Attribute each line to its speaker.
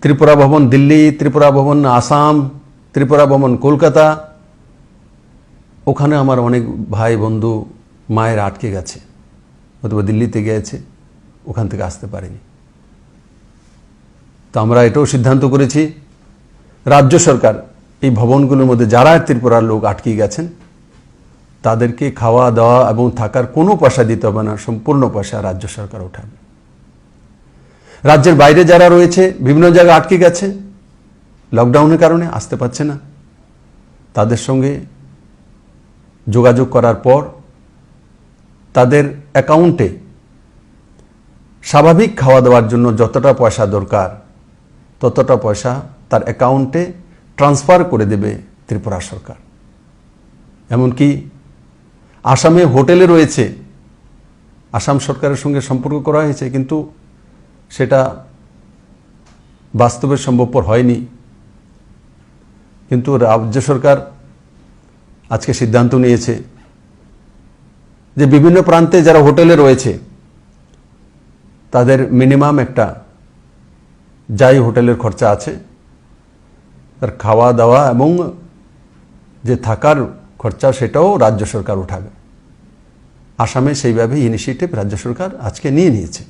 Speaker 1: ত্রিপুরা ভবন দিল্লি, ত্রিপুরা ভবন আসাম, ত্রিপুরা ভবন কলকাতা, ওখানে আমার অনেক ভাই বন্ধু মায়ের আটকে গেছে, অথবা দিল্লিতে গিয়েছে, ওখান থেকে আসতে পারেনি। তো আমরা এটাও সিদ্ধান্ত করেছি রাজ্য সরকার এই ভবনগুলোর মধ্যে যারা ত্রিপুরার লোক আটকে গেছেন তাদেরকে খাওয়া দাওয়া এবং থাকার কোনো পয়সা দিতে হবে না, সম্পূর্ণ পয়সা রাজ্য সরকার উঠাবে। রাজ্যের বাইরে যারা রয়েছে বিভিন্ন জায়গায় আটকে গেছে, লকডাউনের কারণে আসতে পারছে না, তাদের সঙ্গে যোগাযোগ করার পর তাদের অ্যাকাউন্টে স্বাভাবিক খাওয়া দাওয়ার জন্য যতটা পয়সা দরকার ততটা পয়সা তার অ্যাকাউন্টে ট্রান্সফার করে দেবে ত্রিপুরা সরকার। এমনকি আসামে হোটেলে রয়েছে, আসাম সরকারের সঙ্গে সম্পর্ক করা হয়েছে, কিন্তু সেটা বাস্তবে সম্ভবপর হয়নি। কিন্তু রাজ্য সরকার আজকে সিদ্ধান্ত নিয়েছে যে বিভিন্ন প্রান্তে যারা হোটেলে রয়েছে তাদের মিনিমাম একটা যাই হোটেলের খরচা আছে তার খাওয়া দাওয়া এবং যে থাকার খরচা সেটাও রাজ্য সরকার উঠাবে। আসামে সেইভাবে ইনিশিয়েটিভ রাজ্য সরকার আজকে নিয়ে নিয়েছে।